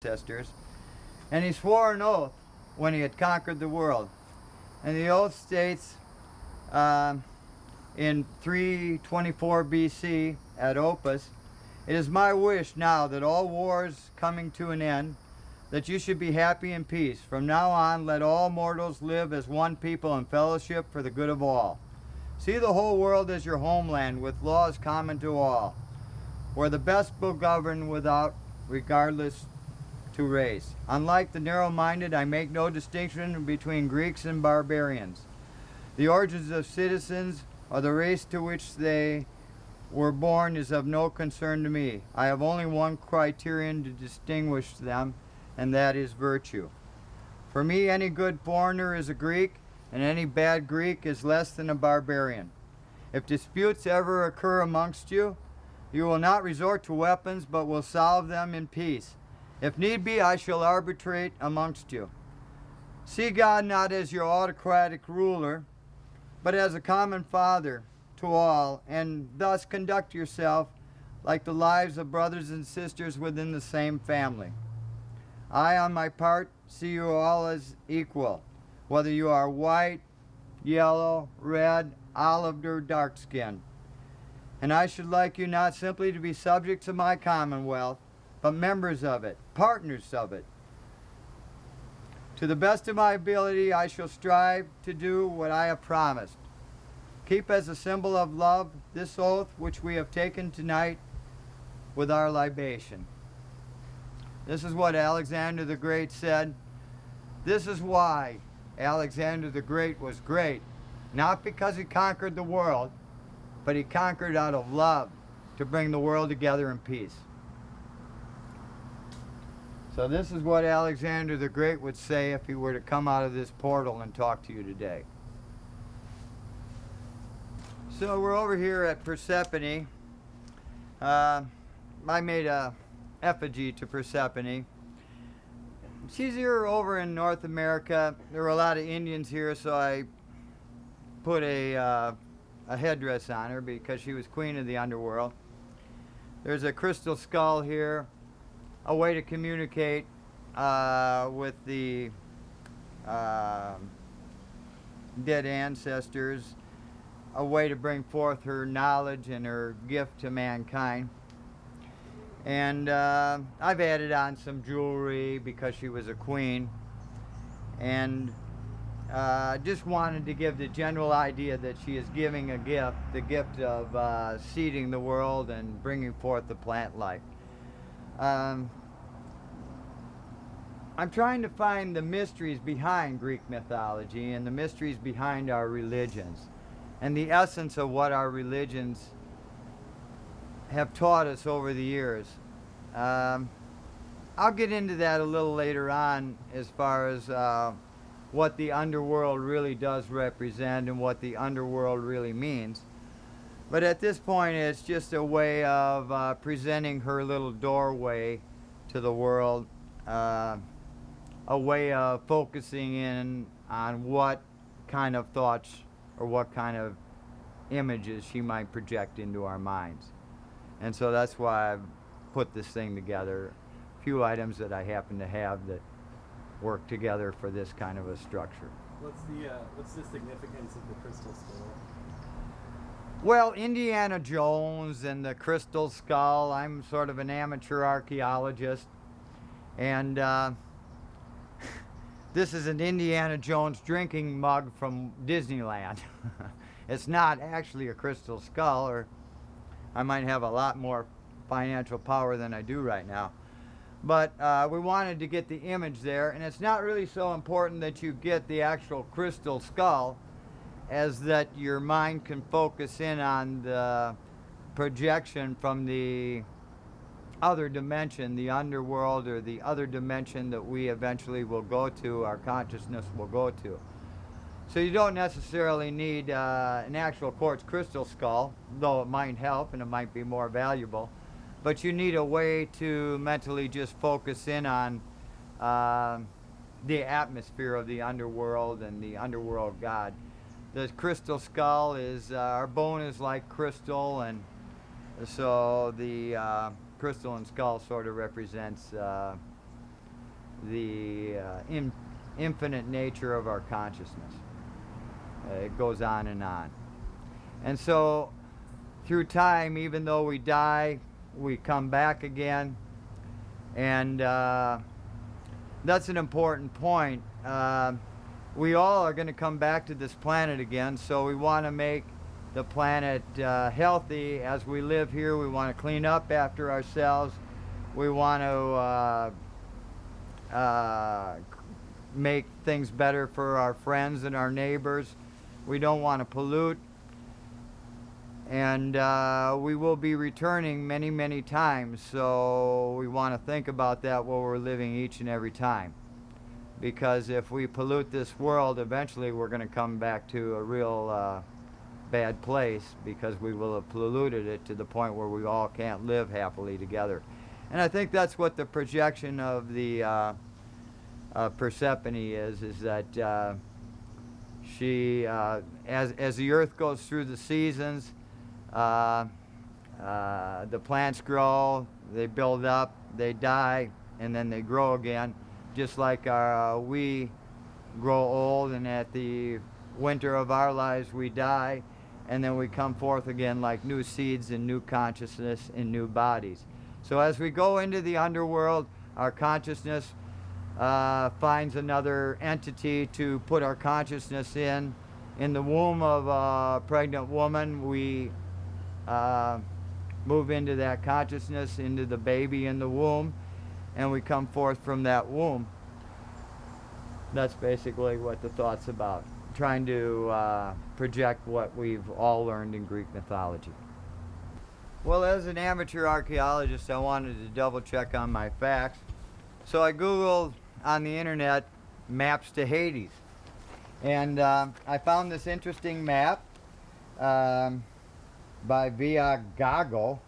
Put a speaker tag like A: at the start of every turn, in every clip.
A: ancestors, and he swore an oath when he had conquered the world. And the oath states um, in 324 BC at Opus, "It is my wish now that all wars coming to an end, that you should be happy and peace. From now on, let all mortals live as one people in fellowship for the good of all. See the whole world as your homeland, with laws common to all, where the best will govern without regardless to race. Unlike the narrow-minded, I make no distinction between Greeks and barbarians. The origins of citizens or the race to which they were born is of no concern to me. I have only one criterion to distinguish them, and that is virtue. For me, any good foreigner is a Greek, and any bad Greek is less than a barbarian. If disputes ever occur amongst you, you will not resort to weapons, but will solve them in peace. If need be, I shall arbitrate amongst you. See God not as your autocratic ruler, but as a common father to all, and thus conduct yourself like the lives of brothers and sisters within the same family. I, on my part, see you all as equal, whether you are white, yellow, red, olive, or dark-skinned. And I should like you not simply to be subjects of my commonwealth, but members of it, partners of it. To the best of my ability, I shall strive to do what I have promised. Keep as a symbol of love this oath which we have taken tonight with our libation." This is what Alexander the Great said. This is why Alexander the Great was great. Not because he conquered the world, but he conquered out of love to bring the world together in peace. So this is what Alexander the Great would say if he were to come out of this portal and talk to you today. So we're over here at Persephone. I made a effigy to Persephone. She's here over in North America. There were a lot of Indians here, so I put a headdress on her because she was queen of the underworld. There's a crystal skull here, a way to communicate with the dead ancestors, a way to bring forth her knowledge and her gift to mankind. And I've added on some jewelry because she was a queen, and just wanted to give the general idea that she is giving a gift, the gift of seeding the world and bringing forth the plant life. I'm trying to find the mysteries behind Greek mythology and the mysteries behind our religions and the essence of what our religions have taught us over the years. I'll get into that a little later on as far as what the underworld really does represent and what the underworld really means. But at this point, it's just a way of presenting her little doorway to the world, a way of focusing in on what kind of thoughts or what kind of images she might project into our minds. And so that's why I've put this thing together. A few items that I happen to have that work together for this kind of a structure.
B: What's the significance of the crystal skull?
A: Well, Indiana Jones and the crystal skull. I'm sort of an amateur archaeologist, and this is an Indiana Jones drinking mug from Disneyland. It's not actually a crystal skull, or I might have a lot more financial power than I do right now. But we wanted to get the image there, and it's not really so important that you get the actual crystal skull as that your mind can focus in on the projection from the other dimension, the underworld, or the other dimension that we eventually will go to, our consciousness will go to. So you don't necessarily need an actual quartz crystal skull, though it might help and it might be more valuable. But you need a way to mentally just focus in on the atmosphere of the underworld and the underworld god. The crystal skull is, our bone is like crystal, and so the crystal and skull sort of represents the infinite nature of our consciousness. It goes on and on. And so, through time, even though we die, we come back again. And that's an important point. We all are going to come back to this planet again, so we want to make the planet healthy as we live here. We want to clean up after ourselves. We want to make things better for our friends and our neighbors. We don't want to pollute. And we will be returning many, many times, so we want to think about that while we're living each and every time. Because if we pollute this world, eventually we're going to come back to a real bad place, because we will have polluted it to the point where we all can't live happily together. And I think that's what the projection of the Persephone is that she, as the earth goes through the seasons, the plants grow, they build up, they die, and then they grow again. Just like we grow old, and at the winter of our lives we die, and then we come forth again like new seeds and new consciousness in new bodies. So as we go into the underworld, our consciousness finds another entity to put our consciousness in. In the womb of a pregnant woman, we move into that consciousness, into the baby in the womb, and we come forth from that womb. That's basically what the thought's about, trying to project what we've all learned in Greek mythology. Well, as an amateur archaeologist, I wanted to double check on my facts. So I Googled on the internet maps to Hades. And I found this interesting map by Viagagio.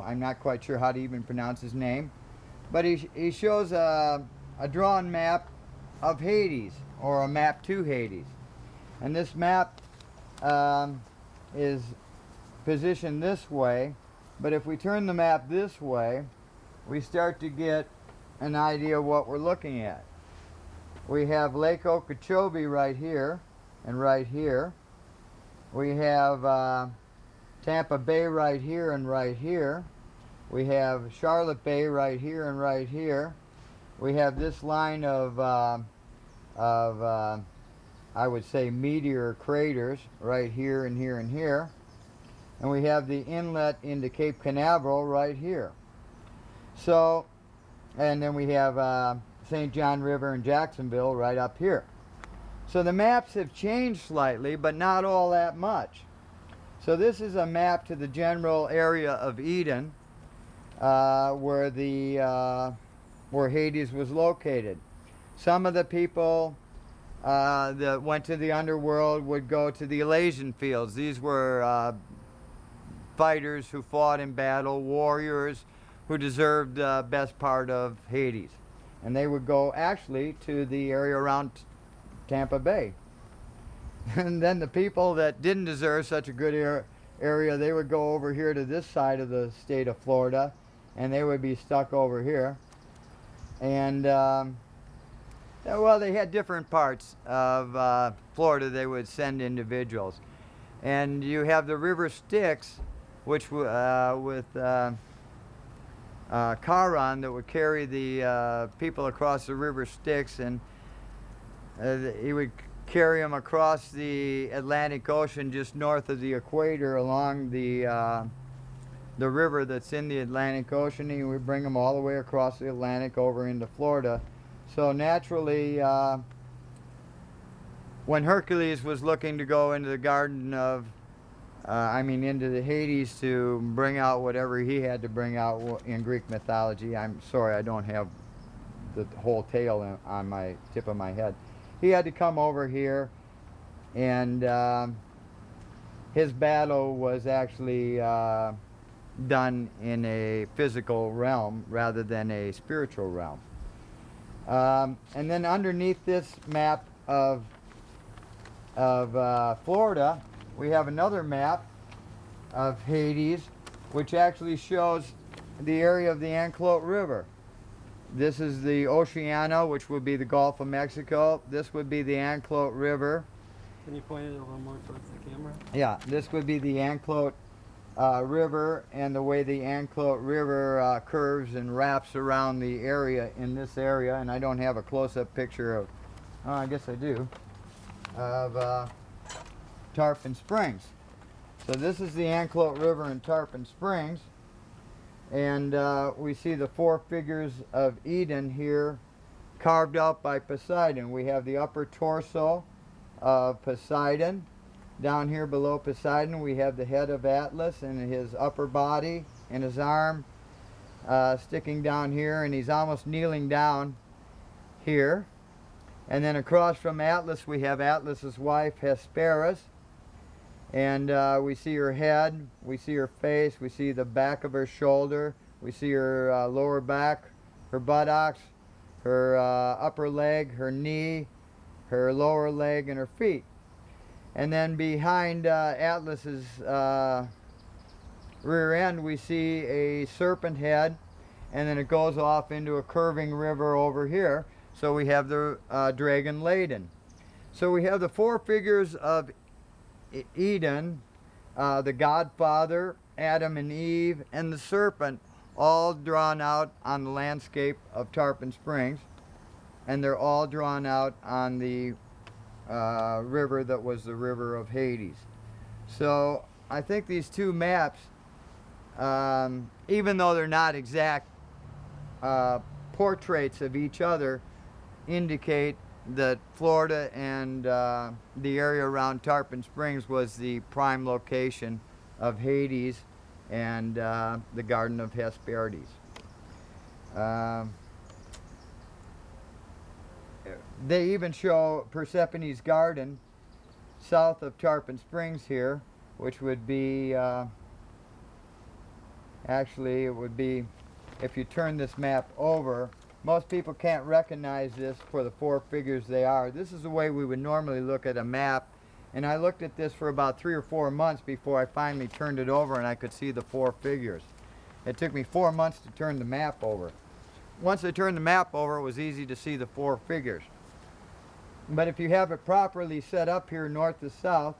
A: I'm not quite sure how to even pronounce his name. But he shows a drawn map of Hades, or a map to Hades. And this map is positioned this way, but if we turn the map this way, we start to get an idea of what we're looking at. We have Lake Okeechobee right here and right here. We have Tampa Bay right here and right here. We have Charlotte Bay right here and right here. We have this line of I would say meteor craters right here and here and here. And we have the inlet into Cape Canaveral right here. So, and then we have St. John River and Jacksonville right up here. So the maps have changed slightly, but not all that much. So this is a map to the general area of Eden, where Hades was located. Some of the people that went to the underworld would go to the Elysian fields. These were fighters who fought in battle, warriors who deserved the best part of Hades. And they would go actually to the area around Tampa Bay. And then the people that didn't deserve such a good area, they would go over here to this side of the state of Florida, and they would be stuck over here. And well, they had different parts of Florida they would send individuals. And you have the River Styx, which with Charon, that would carry the people across the River Styx, and he would carry them across the Atlantic Ocean just north of the equator along the river that's in the Atlantic Ocean. He would bring them all the way across the Atlantic over into Florida. So naturally, when Hercules was looking to go into the garden of into the Hades to bring out whatever he had to bring out in Greek mythology. I'm sorry, I don't have the whole tale on my tip of my head. He had to come over here, and his battle was actually done in a physical realm rather than a spiritual realm. And then underneath this map of Florida, we have another map of Hades, which actually shows the area of the Anclote River. This is the Oceano, which would be the Gulf of Mexico. This would be the Anclote River.
B: Can you point it a little more towards the camera?
A: Yeah, this would be the Anclote River, and the way the Anclote River curves and wraps around the area in this area. And I don't have a close-up picture of, oh, I guess I do, of Tarpon Springs. So this is the Anclote River in Tarpon Springs. And we see the four figures of Eden here carved out by Poseidon. We have the upper torso of Poseidon. Down here below Poseidon we have the head of Atlas and his upper body and his arm sticking down here, and he's almost kneeling down here. And then across from Atlas we have Atlas's wife Hesperus. And we see her head, we see her face, we see the back of her shoulder, we see her lower back, her buttocks, her upper leg, her knee, her lower leg, and her feet. And then behind Atlas's rear end we see a serpent head, and then it goes off into a curving river over here. So we have the dragon laden. So we have the four figures of Eden, the Godfather, Adam and Eve, and the serpent, all drawn out on the landscape of Tarpon Springs, and they're all drawn out on the river that was the river of Hades. So I think these two maps, even though they're not exact portraits of each other, indicate that Florida and the area around Tarpon Springs was the prime location of Hades and the Garden of Hesperides. They even show Persephone's garden south of Tarpon Springs here, which would be, actually it would be, if you turn this map over, most people can't recognize this for the four figures they are. This is the way we would normally look at a map, and I looked at this for about 3 or 4 months before I finally turned it over and I could see the four figures. It took me 4 months to turn the map over. Once I turned the map over, it was easy to see the four figures. But if you have it properly set up here north to south,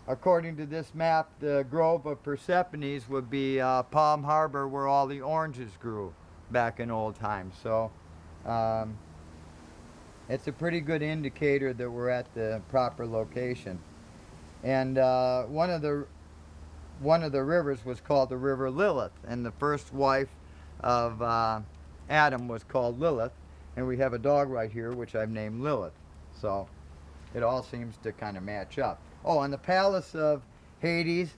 A: according to this map, the Grove of Persephone's would be Palm Harbor, where all the oranges grew back in old times. So it's a pretty good indicator that we're at the proper location. And one of the rivers was called the River Lilith, and the first wife of Adam was called Lilith, and we have a dog right here which I've named Lilith. So it all seems to kind of match up. Oh, and the palace of Hades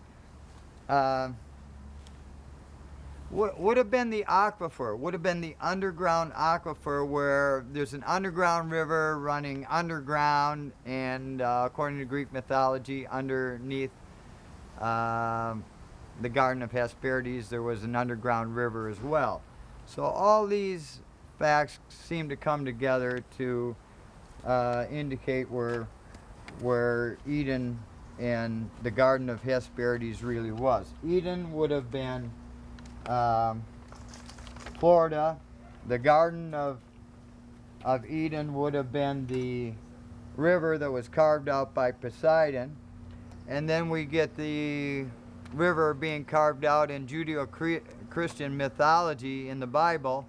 A: would have been the aquifer, would have been the underground aquifer, where there's an underground river running underground, and according to Greek mythology, underneath the Garden of Hesperides there was an underground river as well. So all these facts seem to come together to indicate where Eden and the Garden of Hesperides really was. Eden would have been Florida. The Garden of Eden would have been the river that was carved out by Poseidon. And then we get the river being carved out in Judeo-Christian mythology in the Bible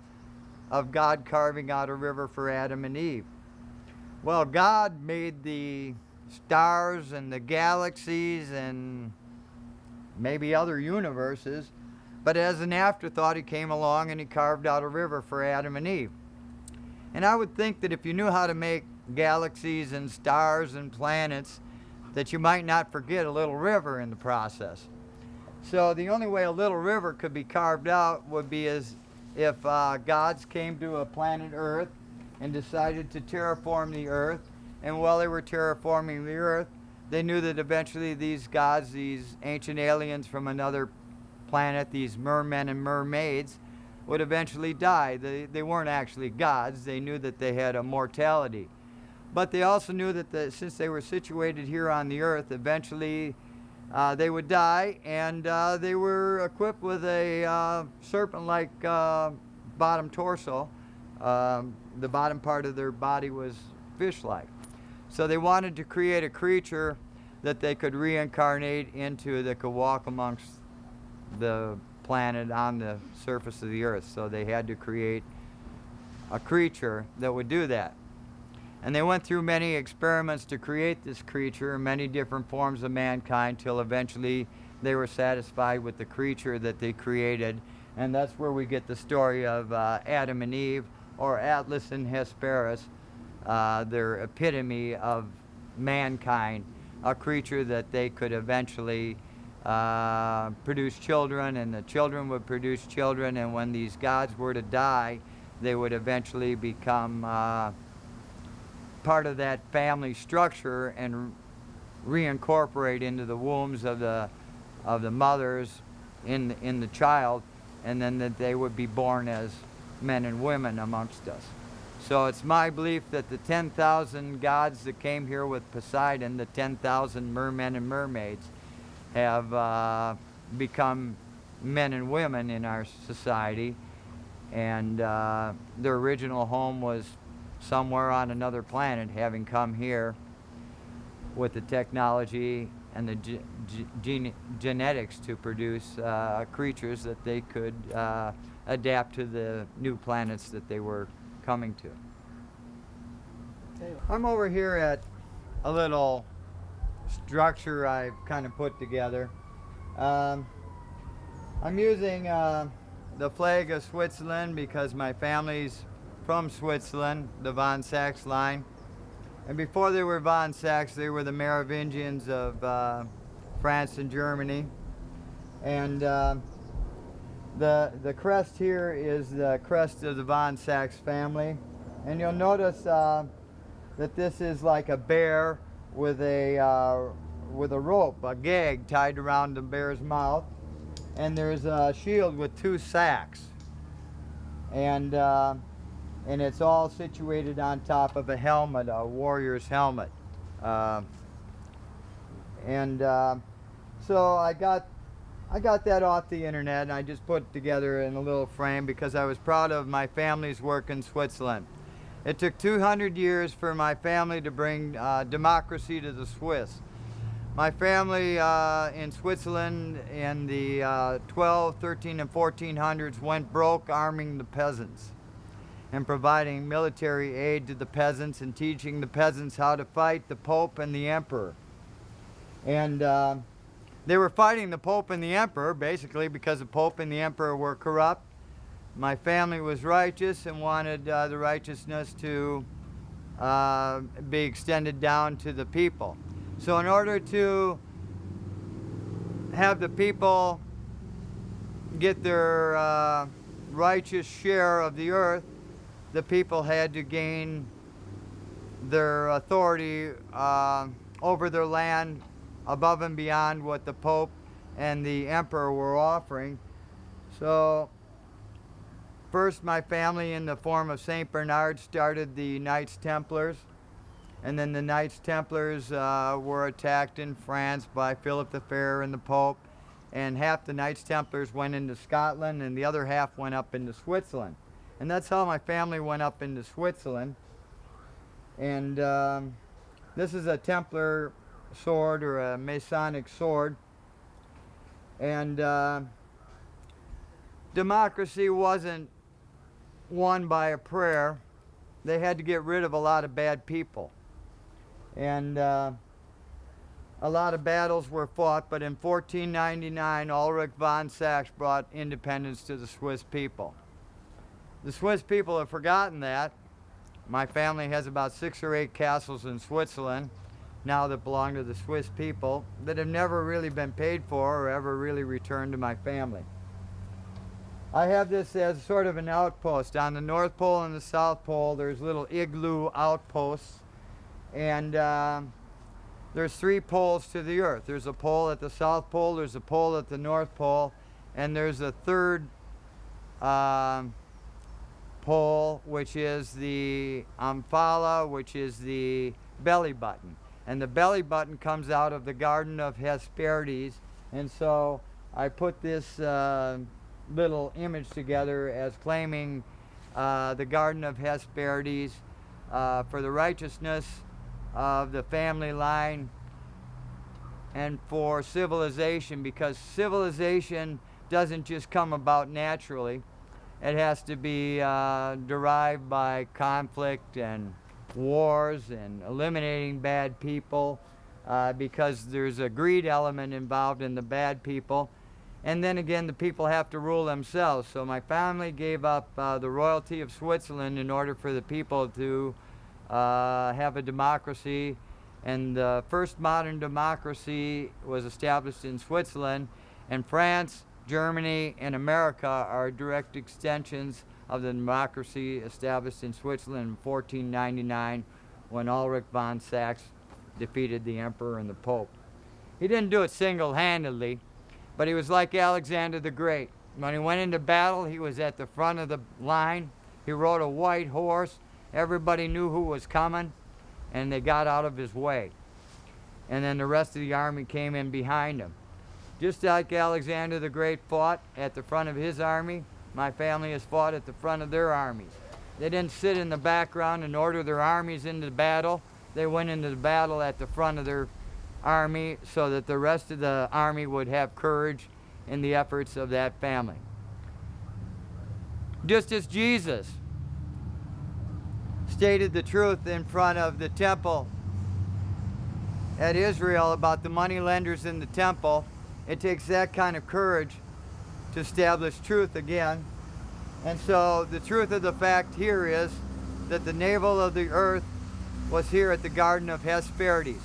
A: of God carving out a river for Adam and Eve. Well, God made the stars and the galaxies and maybe other universes, but as an afterthought he came along and he carved out a river for Adam and Eve. And I would think that if you knew how to make galaxies and stars and planets, that you might not forget a little river in the process. So the only way a little river could be carved out would be as if gods came to a planet Earth and decided to terraform the Earth, and while they were terraforming the Earth, they knew that eventually these gods, these ancient aliens from another planet, these mermen and mermaids, would eventually die. They weren't actually gods. They knew that they had a mortality. But they also knew that since they were situated here on the Earth, eventually they would die, and they were equipped with a serpent-like bottom torso. The bottom part of their body was fish-like. So they wanted to create a creature that they could reincarnate into that could walk amongst the planet on the surface of the earth. So they had to create a creature that would do that. And they went through many experiments to create this creature, many different forms of mankind, till eventually they were satisfied with the creature that they created. And that's where we get the story of Adam and Eve, or Atlas and Hesperus, their epitome of mankind, a creature that they could eventually produce children, and the children would produce children, and when these gods were to die, they would eventually become part of that family structure and reincorporate into the wombs of the mothers in the child, and then that they would be born as men and women amongst us. So it's my belief that the 10,000 gods that came here with Poseidon, the 10,000 mermen and mermaids, have become men and women in our society, and their original home was somewhere on another planet, having come here with the technology and the genetics to produce creatures that they could adapt to the new planets that they were coming to. I'm over here at a little structure I've kind of put together. I'm using the flag of Switzerland because my family's from Switzerland, the von Sachs line. And before they were von Sachs, they were the Merovingians of France and Germany. And the crest here is the crest of the von Sachs family. And you'll notice that this is like a bear with a rope, a gag tied around the bear's mouth. And there's a shield with two sacks. And it's all situated on top of a helmet, a warrior's helmet. So I got that off the internet, and I just put it together in a little frame because I was proud of my family's work in Switzerland. It took 200 years for my family to bring democracy to the Swiss. My family in Switzerland in the 12, 13, and 1400s went broke arming the peasants and providing military aid to the peasants and teaching the peasants how to fight the Pope and the Emperor. And they were fighting the Pope and the Emperor basically because the Pope and the Emperor were corrupt. My family was righteous and wanted the righteousness to be extended down to the people. So in order to have the people get their righteous share of the earth, the people had to gain their authority over their land above and beyond what the Pope and the Emperor were offering. So first my family in the form of St. Bernard started the Knights Templars, and then the Knights Templars were attacked in France by Philip the Fair and the Pope, and half the Knights Templars went into Scotland and the other half went up into Switzerland. And that's how my family went up into Switzerland. And this is a Templar sword, or a Masonic sword. And democracy wasn't won by a prayer. They had to get rid of a lot of bad people. And a lot of battles were fought, but in 1499, Ulrich von Sachs brought independence to the Swiss people. The Swiss people have forgotten that. My family has about 6 or 8 castles in Switzerland now that belong to the Swiss people that have never really been paid for or ever really returned to my family. I have this as sort of an outpost. On the North Pole and the South Pole, there's little igloo outposts, and there's 3 poles to the earth. There's a pole at the South Pole, there's a pole at the North Pole, and there's a third pole, which is the Amphala, which is the belly button. And the belly button comes out of the Garden of Hesperides. And so I put this little image together as claiming the Garden of Hesperides for the righteousness of the family line and for civilization, because civilization doesn't just come about naturally. It has to be derived by conflict and wars and eliminating bad people, because there's a greed element involved in the bad people. And then again, the people have to rule themselves. So my family gave up the royalty of Switzerland in order for the people to have a democracy. And the first modern democracy was established in Switzerland. And France, Germany, and America are direct extensions of the democracy established in Switzerland in 1499, when Ulrich von Sachs defeated the emperor and the pope. He didn't do it single-handedly, but he was like Alexander the Great. When he went into battle, he was at the front of the line. He rode a white horse. Everybody knew who was coming, and they got out of his way. And then the rest of the army came in behind him. Just like Alexander the Great fought at the front of his army, my family has fought at the front of their armies. They didn't sit in the background and order their armies into battle. They went into the battle at the front of their army so that the rest of the army would have courage in the efforts of that family. Just as Jesus stated the truth in front of the temple at Israel about the moneylenders in the temple, it takes that kind of courage to establish truth again. And so the truth of the fact here is that the navel of the earth was here at the Garden of Hesperides.